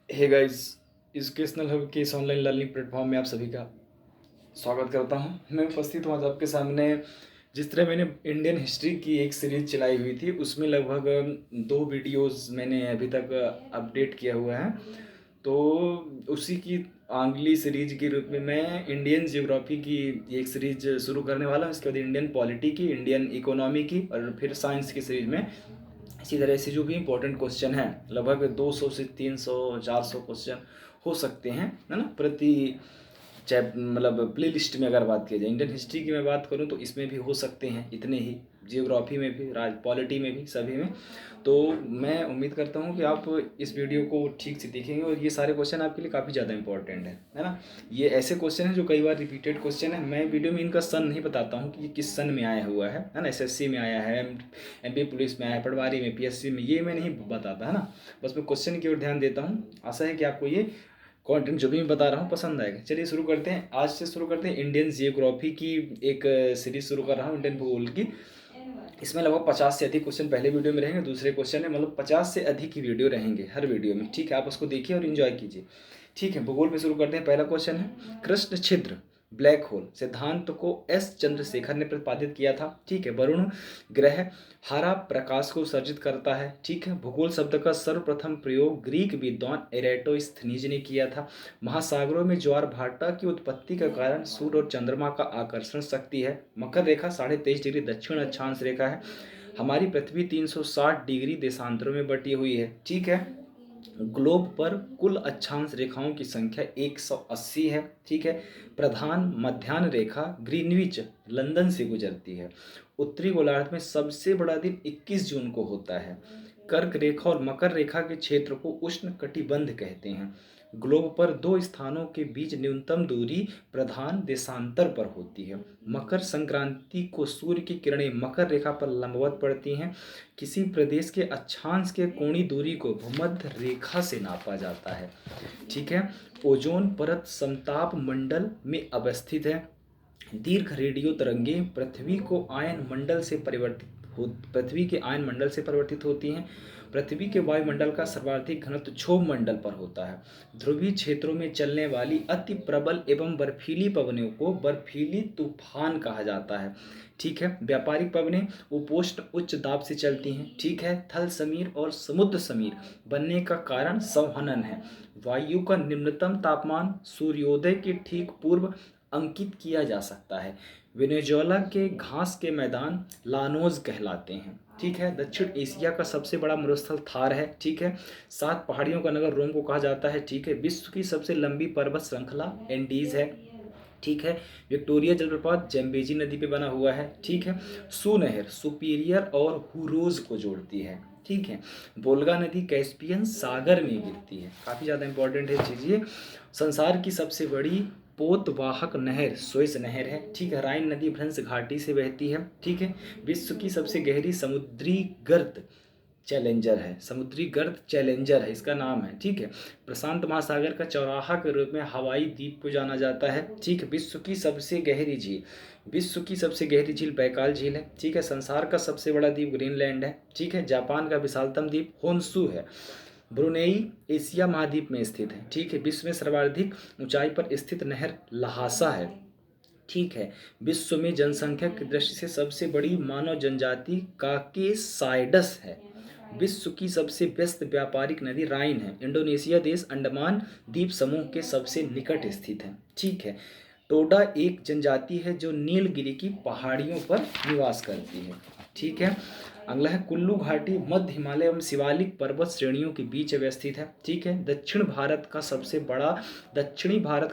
Hey guys, educational hub के इस online learning platform में आप सभी का स्वागत करता हूं। मैं उपस्थित हूं आज आपके सामने। जिस तरह मैंने इंडियन हिस्ट्री की एक सीरीज चलाई हुई थी, उसमें लगभग 2 वीडियोस मैंने अभी तक अपडेट किया हुआ है। तो उसी की अगली सीरीज के रूप में मैं इंडियन ज्योग्राफी की एक सीरीज शुरू करने वाला हूँ। इसके बाद इंडियन पॉलिटी की, इंडियन इकोनॉमी की और फिर साइंस की सीरीज में इसी तरह से जो भी इंपॉर्टेंट क्वेश्चन हैं, लगभग 200 से 300 400 क्वेश्चन हो सकते हैं, है ना, प्रति चैप मतलब प्ले लिस्ट में। अगर बात की जाए इंडियन हिस्ट्री की मैं बात करूं तो इसमें भी हो सकते हैं इतने ही, जियोग्राफी में भी, राज पॉलिटी में भी, सभी में। तो मैं उम्मीद करता हूं कि आप इस वीडियो को ठीक से देखेंगे और ये सारे क्वेश्चन आपके लिए काफ़ी ज़्यादा इंपॉर्टेंट है ना। ये ऐसे क्वेश्चन हैं जो कई बार रिपीटेड क्वेश्चन है। मैं वीडियो में इनका सन नहीं बताता हूँ कि ये किस सन में आया हुआ है ना। एसएससी में आया है, एमपी पुलिस में आया है, पटवारी में, पीएससी में, ये मैं नहीं बताता, है ना। बस मैं क्वेश्चन की ओर ध्यान देता हूँ। आशा है कि आपको ये कंटेंट जो भी मैं बता रहा हूँ पसंद आएगा। चलिए शुरू करते हैं। आज से शुरू करते हैं इंडियन जियोग्राफी की एक सीरीज शुरू कर रहा हूँ, इंडियन भूगोल की। इसमें लगभग 50 से अधिक क्वेश्चन पहले वीडियो में रहेंगे, दूसरे क्वेश्चन है मतलब 50 से अधिक ही वीडियो रहेंगे हर वीडियो में। ठीक है, आप उसको देखिए और इन्जॉय कीजिए। ठीक है, भूगोल में शुरू करते हैं। पहला क्वेश्चन है, कृष्ण छिद्र ब्लैक होल सिद्धांत को एस चंद्रशेखर ने प्रतिपादित किया था। ठीक है, वरुण ग्रह हरा प्रकाश को सर्जित करता है। ठीक है, भूगोल शब्द का सर्वप्रथम प्रयोग ग्रीक विद्वान एरेटोस्थनीज ने किया था। महासागरों में ज्वार भाटा की उत्पत्ति का कारण सूर्य और चंद्रमा का आकर्षण शक्ति है। मकर रेखा 23.5 डिग्री दक्षिण अक्षांश रेखा है। हमारी पृथ्वी 360 डिग्री देशांतरों में बटी हुई है। ठीक है, ग्लोब पर कुल अक्षांश रेखाओं की संख्या 180 है। ठीक है, प्रधान मध्याह्न रेखा ग्रीनविच लंदन से गुजरती है। उत्तरी गोलार्ध में सबसे बड़ा दिन 21 जून को होता है। कर्क रेखा और मकर रेखा के क्षेत्र को उष्ण कटिबंध कहते हैं। ग्लोब पर दो स्थानों के बीच न्यूनतम दूरी प्रधान देशांतर पर होती है। मकर संक्रांति को सूर्य की किरणें मकर रेखा पर लंबवत पड़ती हैं। किसी प्रदेश के अक्षांश के कोणीय दूरी को भूमध्य रेखा से नापा जाता है। ठीक है, ओजोन परत समताप मंडल में अवस्थित है। दीर्घ रेडियो तरंगें पृथ्वी के आयन मंडल से परिवर्तित होती हैं। पृथ्वी के वायुमंडल का सर्वाधिक घनत्व क्षोभ मंडल पर होता है। ध्रुवीय क्षेत्रों में चलने वाली अति प्रबल एवं बर्फीली पवनों को बर्फीली तूफान कहा जाता है। ठीक है, व्यापारिक पवनें उपोष्ण उच्च दाब से चलती हैं। ठीक है, थल समीर और समुद्र समीर बनने का कारण संवहन है। वायु का निम्नतम तापमान सूर्योदय के ठीक पूर्व अंकित किया जा सकता है। वेनेजुएला के घास के मैदान लानोज कहलाते हैं। ठीक है, दक्षिण एशिया का सबसे बड़ा मरुस्थल थार है। ठीक है, 7 पहाड़ियों का नगर रोम को कहा जाता है। ठीक है, विश्व की सबसे लंबी पर्वत श्रृंखला एंडीज है। ठीक है, विक्टोरिया जलप्रपात जैम्बेजी नदी पे बना हुआ है। ठीक है, सू नहर सुपीरियर और हुरोज को जोड़ती है। ठीक है, वोल्गा नदी कैस्पियन सागर में गिरती है। काफ़ी ज़्यादा इंपॉर्टेंट है चीज़ ये। संसार की सबसे बड़ी पोतवाहक नहर स्वेज नहर है। ठीक है, राइन नदी भ्रंश घाटी से बहती है। ठीक है, विश्व की सबसे गहरी समुद्री गर्त चैलेंजर है, इसका नाम है। ठीक है, प्रशांत महासागर का चौराहा के रूप में हवाई द्वीप को जाना जाता है। ठीक है, विश्व की सबसे गहरी झील बैकाल झील है। ठीक है, संसार का सबसे बड़ा द्वीप ग्रीनलैंड है। ठीक है, जापान का विशालतम द्वीप होन्शु है। ब्रुनेई एशिया महाद्वीप में स्थित है। ठीक है, विश्व में सर्वाधिक ऊंचाई पर स्थित नहर लहासा है। ठीक है, विश्व में जनसंख्या की दृष्टि से सबसे बड़ी मानव जनजाति काकेसाइडस है। विश्व की सबसे व्यस्त व्यापारिक नदी राइन है। इंडोनेशिया देश अंडमान द्वीप समूह के सबसे निकट स्थित है। ठीक है, टोडा एक जनजाति है जो नीलगिरी की पहाड़ियों पर निवास करती है। ठीक है, अगला है कुल्लू घाटी मध्य हिमालय एवं शिवालिक पर्वत श्रेणियों के बीच अवस्थित है। ठीक है, दक्षिणी भारत का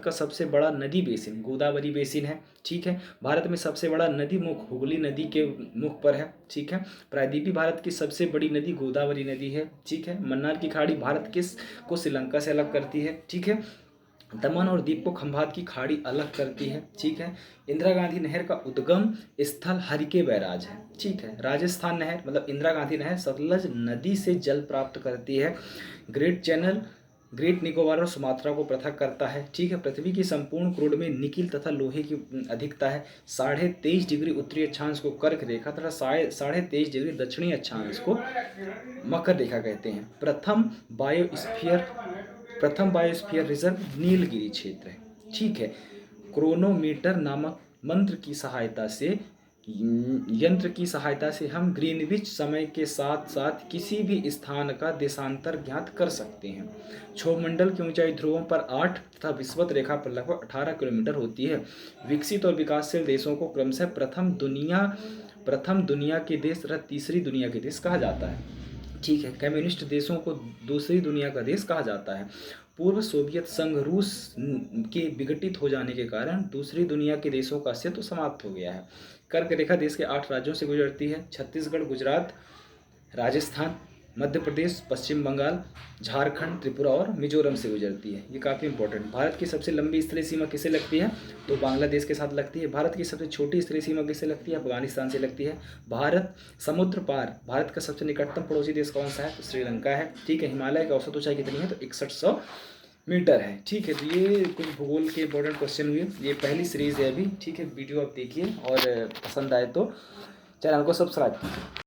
सबसे बड़ा नदी बेसिन गोदावरी बेसिन है। ठीक है, भारत में सबसे बड़ा नदी मुख हुगली नदी के मुख पर है। ठीक है, प्रायद्वीपीय भारत की सबसे बड़ी नदी गोदावरी नदी है। ठीक है, मन्नार की खाड़ी भारत को श्रीलंका से अलग करती है। ठीक है, दमन और दीप को खंभात की खाड़ी अलग करती है। ठीक है, इंदिरा गांधी नहर का उद्गम स्थल हरिके बैराज है। ठीक है, राजस्थान नहर मतलब इंदिरा गांधी नहर सतलज नदी से जल प्राप्त करती है। ग्रेट चैनल ग्रेट निकोबार और सुमात्रा को पृथक करता है। ठीक है, पृथ्वी की संपूर्ण क्रोड में निकिल तथा लोहे की अधिकता है। 23.5 डिग्री उत्तरी अक्षांश को कर्क रेखा तथा 23.5 डिग्री दक्षिणी अक्षांश को मकर रेखा कहते हैं। प्रथम बायोस्फीयर प्रथम बायोस्फीयर रिजर्व नीलगिरी क्षेत्र है। ठीक है। क्रोनोमीटर नामक यंत्र की सहायता से हम ग्रीनविच समय के साथ साथ किसी भी स्थान का देशांतर ज्ञात कर सकते हैं। क्षोभमंडल की ऊंचाई ध्रुवों पर 8 तथा विषुवत रेखा पर लगभग 18 किलोमीटर होती है। विकसित और विकासशील देशों को क्रमशः प्रथम दुनिया के देश तथा तीसरी दुनिया के देश कहा जाता है। ठीक है। कम्युनिस्ट देशों को दूसरी दुनिया का देश कहा जाता है। पूर्व सोवियत संघ रूस के विघटित हो जाने के कारण दूसरी दुनिया के देशों का अस्तित्व समाप्त हो गया है। कर्क रेखा देश के 8 राज्यों से गुजरती है। छत्तीसगढ़, गुजरात, राजस्थान, मध्य प्रदेश, पश्चिम बंगाल, झारखंड, त्रिपुरा और मिजोरम से गुजरती है। ये काफ़ी इंपॉर्टेंट। भारत की सबसे लंबी स्थलीय सीमा किसे लगती है? तो बांग्लादेश के साथ लगती है। भारत की सबसे छोटी स्थलीय सीमा किसे लगती है? अफगानिस्तान से लगती है। समुद्र पार भारत का सबसे निकटतम पड़ोसी देश कौन सा है? तो श्रीलंका है। ठीक है। हिमालय की औसत ऊंचाई कितनी है? तो 6100 मीटर है। ठीक है। तो ये कुछ भूगोल के इंपॉर्टेंट क्वेश्चन हुए। ये पहली सीरीज़ है अभी। ठीक है। वीडियो आप देखिए और पसंद आए तो चैनल को सब्सक्राइब कीजिए।